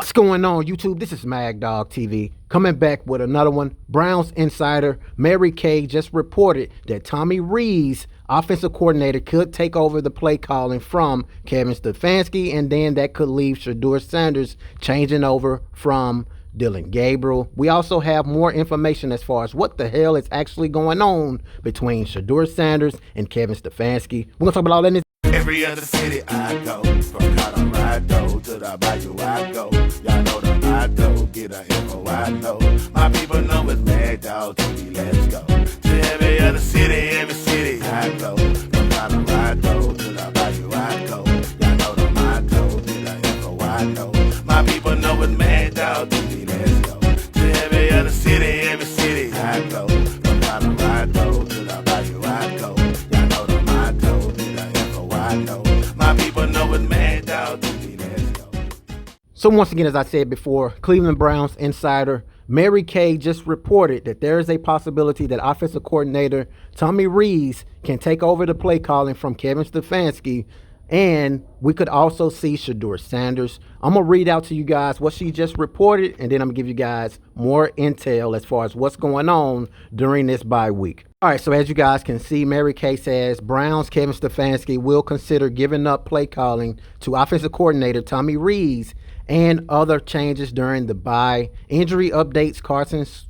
What's going on, YouTube? This is Mag Dog TV coming back with another one. Browns insider Mary Kay just reported that Tommy Rees, offensive coordinator, could take over the play calling from Kevin Stefanski, and then that could leave Shedeur Sanders changing over from Dillon Gabriel. We also have more information as far as what the hell is actually going on between Shedeur Sanders and Kevin Stefanski. We're going to talk about all that in this. Every other city I go, from Colorado to the Bayou I go. Y'all know the motto, get a info I know. My people know it's Mad Dog TV, let's go. To every other city I go. From Colorado to the Bayou I go. Y'all know the motto, get a info I know. My people know it's Mad Dog TV, let's go. To every other city I go. From Colorado to the Bayou I go. Y'all know the motto, get a info I know. My people know it's Mad Dog TV, let's go. So once again, as I said before, Cleveland Browns insider Mary Kay just reported that there is a possibility that offensive coordinator Tommy Rees can take over the play calling from Kevin Stefanski, and we could also see Shedeur Sanders. I'm going to read out to you guys what she just reported, and then I'm going to give you guys more intel as far as what's going on during this bye week. All right, so as you guys can see, Mary Kay says Browns Kevin Stefanski will consider giving up play calling to offensive coordinator Tommy Rees and other changes during the bye. Injury updates, Carson's,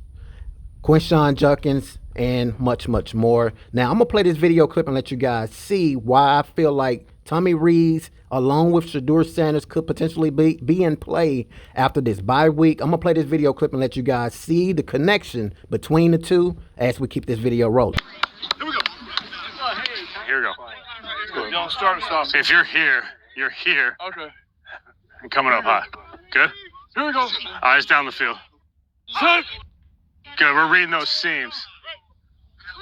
Quinshawn Judkins, and much, much more. Now, I'm going to play this video clip and let you guys see why I feel like Tommy Rees, along with Shedeur Sanders, could potentially be in play after this bye week. I'm going to play this video clip and let you guys see the connection between the two as we keep this video rolling. Here we go. Here we go. Y'all start us off. If you're here, you're here. Okay. And coming up high. Good? Here we go. Eyes down the field. Set. Good. We're reading those seams.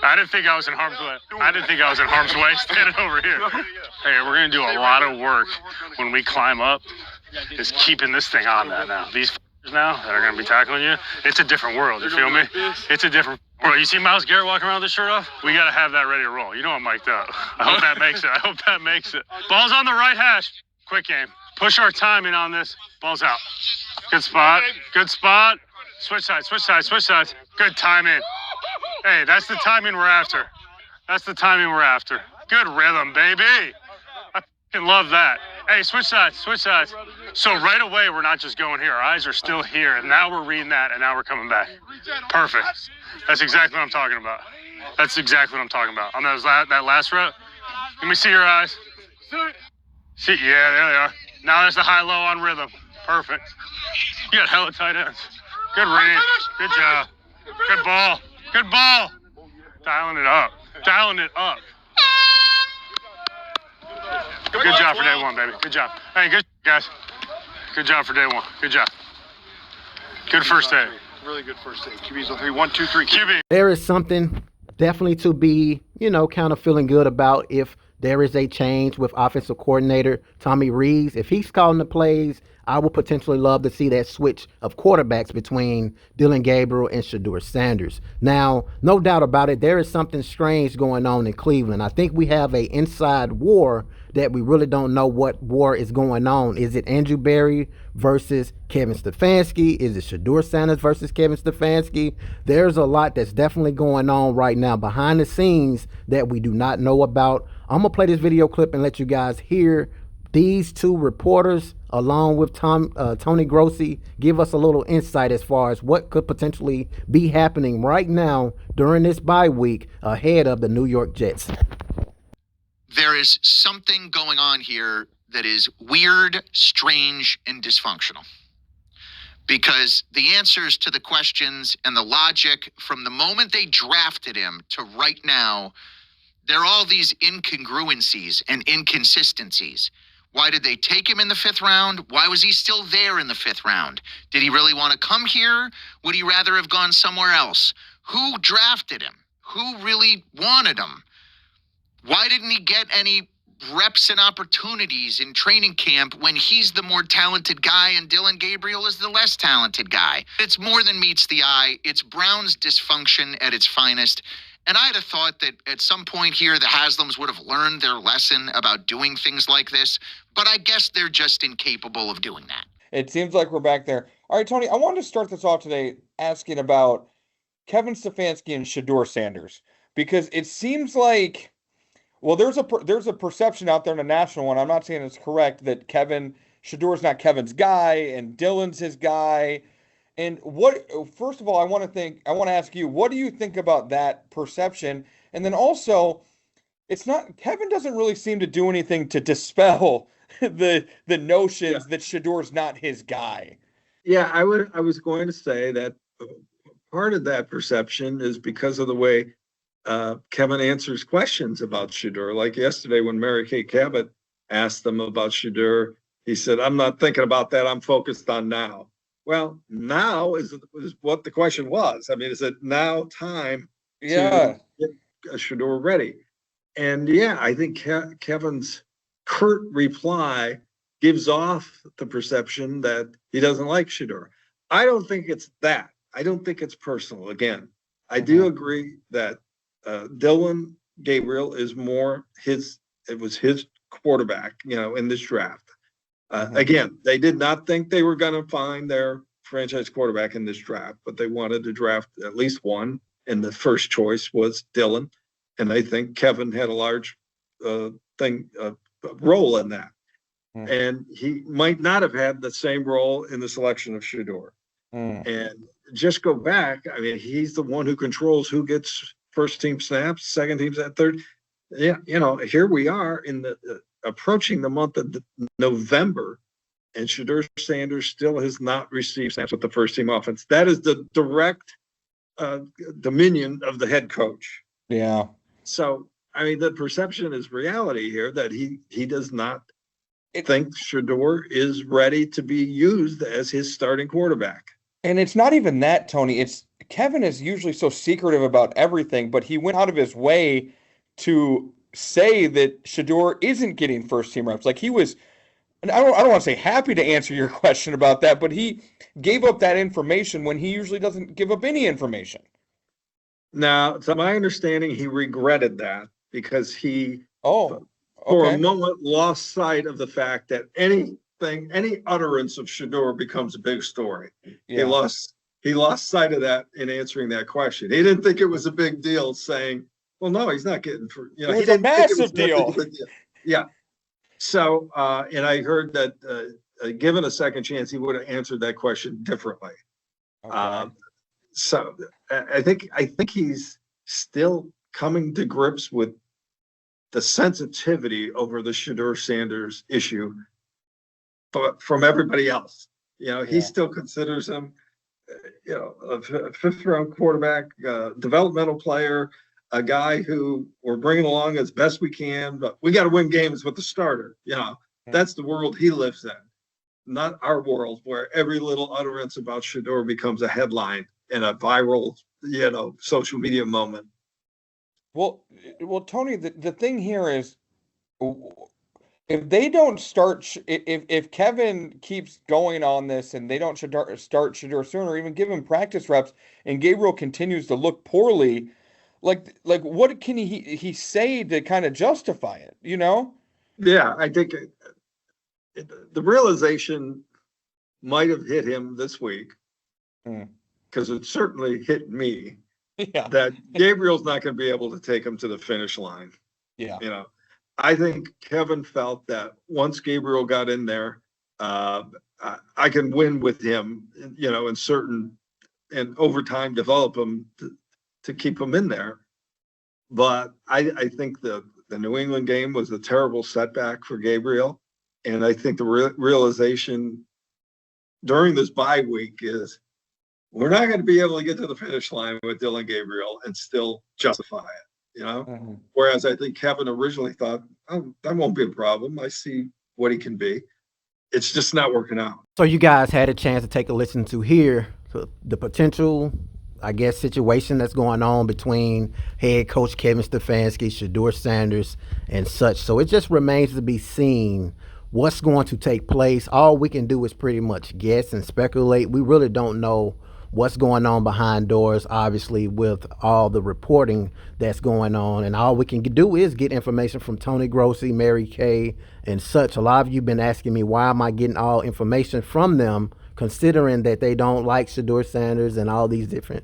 I didn't think I was in harm's way. Standing over here. Hey, we're going to do a lot of work when we climb up, is keeping this thing on that now. These now that are going to be tackling you, it's a different world. You feel me? It's a different world. You see Myles Garrett walking around with his shirt off? We got to have that ready to roll. You know I'm mic'd up. I hope that makes it. Ball's on the right hash. Quick game. Push our timing on this. Ball's out. Good spot. Switch sides. Good timing. Hey, that's the timing we're after. Good rhythm, baby. I fucking love that. Hey, switch sides. So right away, we're not just going here. Our eyes are still here, and now we're reading that, and now we're coming back. Perfect. That's exactly what I'm talking about. On that last rep, let me see your eyes. See, yeah, there they are. Now there's the high-low on rhythm. Perfect. You got hella tight ends. Good read. Good job. Good ball. Dialing it up. Good job for day one, baby. Good job. Hey, good guys. Good job for day one. Good job. Good first day. Really good first day. QB's on 3. 1, 2, 3. QB. There is something definitely to be, kind of feeling good about if there is a change with offensive coordinator Tommy Rees. If he's calling the plays, I would potentially love to see that switch of quarterbacks between Dillon Gabriel and Shedeur Sanders. Now, no doubt about it, there is something strange going on in Cleveland. I think we have an inside war that we really don't know what war is going on. Is it Andrew Berry versus Kevin Stefanski? Is it Shedeur Sanders versus Kevin Stefanski? There's a lot that's definitely going on right now behind the scenes that we do not know about. I'm going to play this video clip and let you guys hear these two reporters, along with Tony Grossi, give us a little insight as far as what could potentially be happening right now during this bye week ahead of the New York Jets. There is something going on here that is weird, strange, and dysfunctional. Because the answers to the questions and the logic from the moment they drafted him to right now, there are all these incongruencies and inconsistencies. Why did they take him in the 5th round? Why was he still there in the 5th round? Did he really want to come here? Would he rather have gone somewhere else? Who drafted him? Who really wanted him? Why didn't he get any reps and opportunities in training camp when he's the more talented guy and Dillon Gabriel is the less talented guy? It's more than meets the eye. It's Brown's dysfunction at its finest. And I'd have thought that at some point here, the Haslams would have learned their lesson about doing things like this. But I guess they're just incapable of doing that. It seems like we're back there. All right, Tony, I wanted to start this off today asking about Kevin Stefanski and Shedeur Sanders because it seems like, well, there's a perception out there in the national one. I'm not saying it's correct that Shedeur's not Kevin's guy and Dylan's his guy. And first of all, I want to ask you, what do you think about that perception? And then also, it's not Kevin doesn't really seem to do anything to dispel the notions that Shedeur's not his guy. Yeah, I was going to say that part of that perception is because of the way Kevin answers questions about Shedeur. Like yesterday when Mary Kay Cabot asked him about Shedeur, he said, "I'm not thinking about that. I'm focused on now." Well, now is what the question was. I mean, is it now time to get Shedeur ready? And yeah, I think Kevin's curt reply gives off the perception that he doesn't like Shedeur. I don't think it's that. I don't think it's personal. Again, I do agree that Dylan Gabriel is more it was his quarterback, in this draft. Again, they did not think they were going to find their franchise quarterback in this draft, but they wanted to draft at least one. And the first choice was Dylan. And I think Kevin had a large role in that. And he might not have had the same role in the selection of Shedeur. And just go back. I mean, he's the one who controls who gets first team snaps, second team snaps, third. Yeah, here we are in approaching the month of November, and Shedeur Sanders still has not received snaps with the first team offense. That is the direct dominion of the head coach. Yeah. So, I mean, the perception is reality here that he does not think Shedeur is ready to be used as his starting quarterback. And it's not even that, Tony. It's Kevin is usually so secretive about everything, but he went out of his way to say that Shedeur isn't getting first team reps. Like he was, and I don't want to say happy to answer your question about that, but he gave up that information when he usually doesn't give up any information. Now, to my understanding, he regretted that because he, for a moment, lost sight of the fact that any utterance of Shedeur becomes a big story. Yeah. He lost sight of that in answering that question. He didn't think it was a big deal saying, well, no, he's not getting for, it was a massive deal. Yeah. So, and I heard that given a second chance, he would have answered that question differently. Okay. So I think he's still coming to grips with the sensitivity over the Shedeur Sanders issue, but from everybody else. He still considers him, a fifth-round quarterback, developmental player, a guy who we're bringing along as best we can, but we got to win games with the starter. That's the world he lives in, not our world where every little utterance about Shedeur becomes a headline and a viral, social media moment. Well, Tony, the thing here is, if they don't start, if Kevin keeps going on this and they don't start Shedeur sooner, or even give him practice reps, and Gabriel continues to look poorly, like what can he say to kind of justify it? Yeah, I think the realization might have hit him this week, because it certainly hit me. Yeah. That Gabriel's not going to be able to take him to the finish line. Yeah. I think Kevin felt that once Gabriel got in there, I can win with him, in certain, and over time develop him to keep him in there. But I think the New England game was a terrible setback for Gabriel. And I think the realization during this bye week is we're not going to be able to get to the finish line with Dylan Gabriel and still justify it, Whereas I think Kevin originally thought, oh, that won't be a problem. I see what he can be. It's just not working out. So you guys had a chance to take a listen to hear the potential, I guess, situation that's going on between head coach Kevin Stefanski, Shedeur Sanders, and such. So it just remains to be seen what's going to take place. All we can do is pretty much guess and speculate. We really don't know what's going on behind doors, obviously, with all the reporting that's going on. And all we can do is get information from Tony Grossi, Mary Kay, and such. A lot of you been asking me, why am I getting all information from them, considering that they don't like Shedeur Sanders and all these different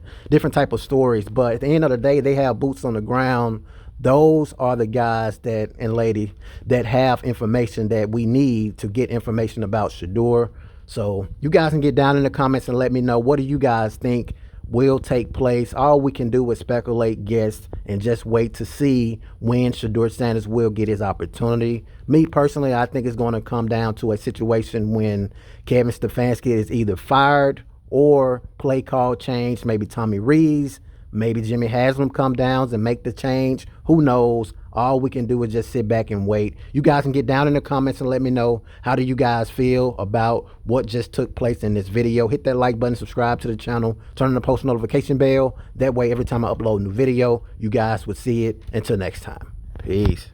type of stories. But at the end of the day, they have boots on the ground. Those are the guys that and lady that have information that we need to get information about Shedeur. So you guys can get down in the comments and let me know, what do you guys think will take place? All we can do is speculate, guess, and just wait to see when Shedeur Sanders will get his opportunity. Me personally, I think it's going to come down to a situation when Kevin Stefanski is either fired or play call change. Maybe Tommy Rees, maybe Jimmy Haslam come down and make the change. Who knows? All we can do is just sit back and wait. You guys can get down in the comments and let me know, how do you guys feel about what just took place in this video. Hit that like button, subscribe to the channel, turn on the post notification bell. That way, every time I upload a new video, you guys would see it. Until next time, peace.